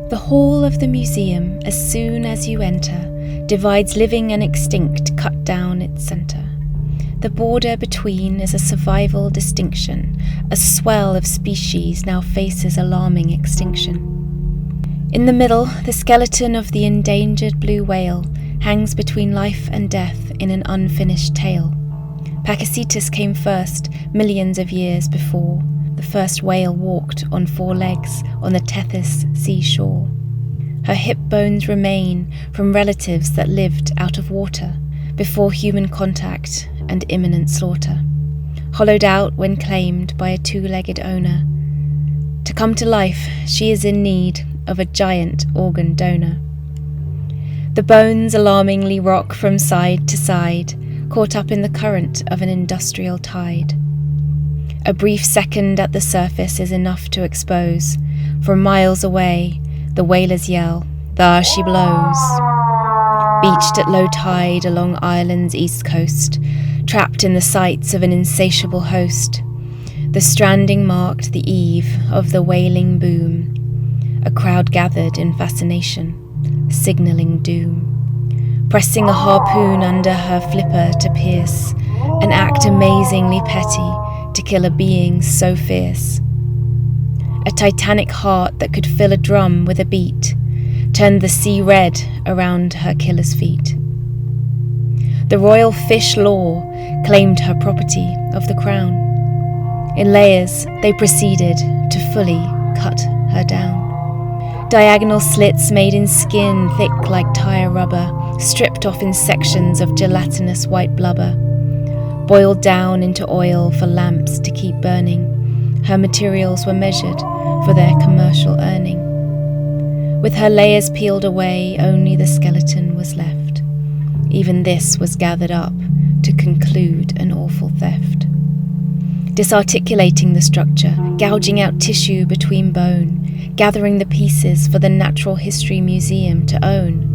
The hall of the museum, as soon as you enter, divides living and extinct cut down its centre. The border between is a survival distinction. A swell of species now faces alarming extinction. In the middle, the skeleton of the endangered blue whale hangs between life and death in an unfinished tale. Pakicetus came first, millions of years before. The first whale walked on 4 legs on the Tethys seashore. Her hip bones remain from relatives that lived out of water before human contact and imminent slaughter, hollowed out when claimed by a 2-legged owner. To come to life, she is in need of a giant organ donor. The bones alarmingly rock from side to side, caught up in the current of an industrial tide. A brief second at the surface is enough to expose. From miles away, the whalers yell, "There she blows." Beached at low tide along Ireland's east coast, trapped in the sights of an insatiable host, the stranding marked the eve of the wailing boom. A crowd gathered in fascination, signalling doom. Pressing a harpoon under her flipper to pierce, an act amazingly petty to kill a being so fierce. A titanic heart that could fill a drum with a beat turned the sea red around her killer's feet. The royal fish law claimed her property of the crown. In layers, they proceeded to fully cut her down. Diagonal slits made in skin thick like tire rubber, stripped off in sections of gelatinous white blubber, boiled down into oil for lamps to keep burning. Her materials were measured for their commercial earning. With her layers peeled away, only the skeleton was left. Even this was gathered up to conclude an awful theft. Disarticulating the structure, gouging out tissue between bone, gathering the pieces for the Natural History Museum to own.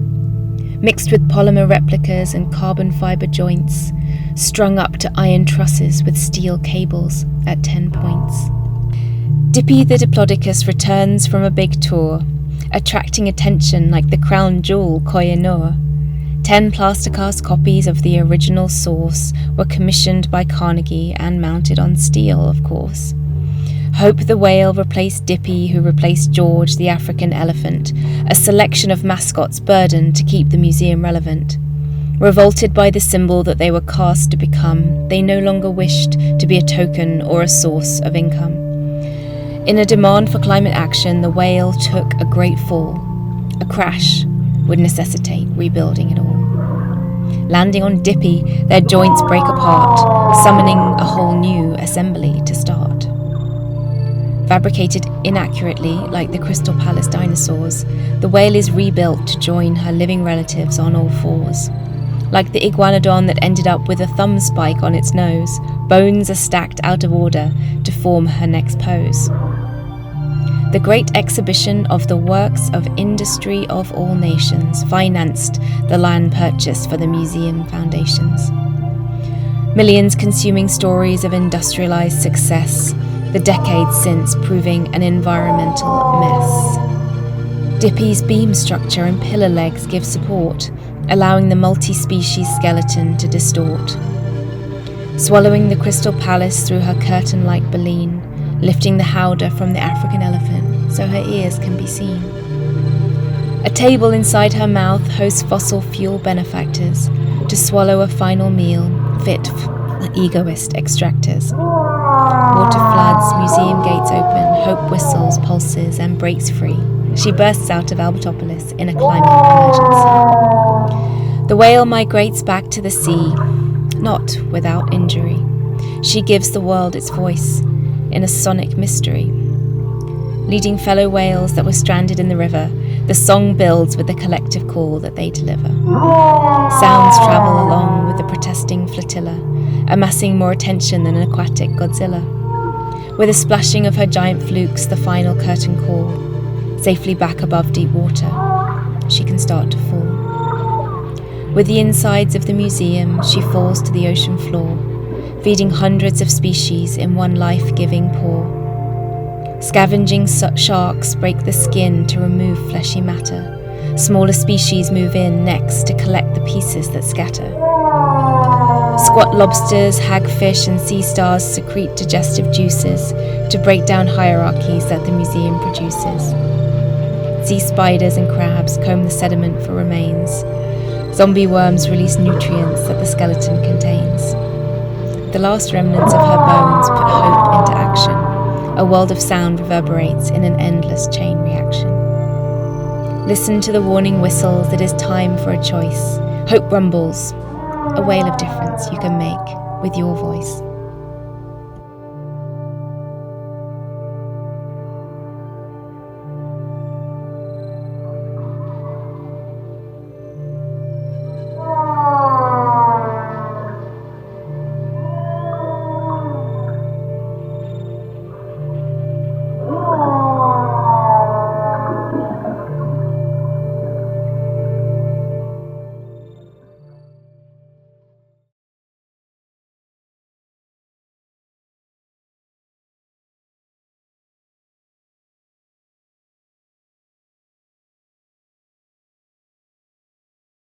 Mixed with polymer replicas and carbon fibre joints, strung up to iron trusses with steel cables at 10 points. Dippy the Diplodocus returns from a big tour, attracting attention like the crown jewel Koh-i-Noor. 10 plaster-cast copies of the original source were commissioned by Carnegie and mounted on steel, of course. Hope the whale replaced Dippy, who replaced George the African elephant, a selection of mascots burdened to keep the museum relevant. Revolted by the symbol that they were cast to become, they no longer wished to be a token or a source of income. In a demand for climate action, the whale took a great fall. A crash would necessitate rebuilding it all. Landing on Dippy, their joints break apart, summoning a whole new assembly to start. Fabricated inaccurately like the Crystal Palace dinosaurs, the whale is rebuilt to join her living relatives on all fours. Like the iguanodon that ended up with a thumb spike on its nose, bones are stacked out of order to form her next pose. The great exhibition of the works of industry of all nations financed the land purchase for the museum foundations. Millions consuming stories of industrialized success, the decades since proving an environmental mess. Dippy's beam structure and pillar legs give support, allowing the multi-species skeleton to distort. Swallowing the Crystal Palace through her curtain-like baleen, lifting the howdah from the African elephant so her ears can be seen. A table inside her mouth hosts fossil fuel benefactors to swallow a final meal fit for egoist extractors. Water floods, museum gates open, hope whistles, pulses, and breaks free. She bursts out of Albertopolis in a climate emergency. The whale migrates back to the sea, not without injury. She gives the world its voice in a sonic mystery. Leading fellow whales that were stranded in the river, the song builds with the collective call that they deliver. Sounds travel along with the protesting flotilla, amassing more attention than an aquatic Godzilla. With a splashing of her giant flukes, the final curtain call, safely back above deep water, she can start to fall. With the insides of the museum, she falls to the ocean floor, feeding hundreds of species in one life-giving pour. Scavenging sharks break the skin to remove fleshy matter. Smaller species move in next to collect the pieces that scatter. Squat lobsters, hagfish and sea stars secrete digestive juices to break down hierarchies that the museum produces. Sea spiders and crabs comb the sediment for remains. Zombie worms release nutrients that the skeleton contains. The last remnants of her bones put hope into action. A world of sound reverberates in an endless chain reaction. Listen to the warning whistles, it is time for a choice. Hope rumbles, a wail of difference you can make with your voice.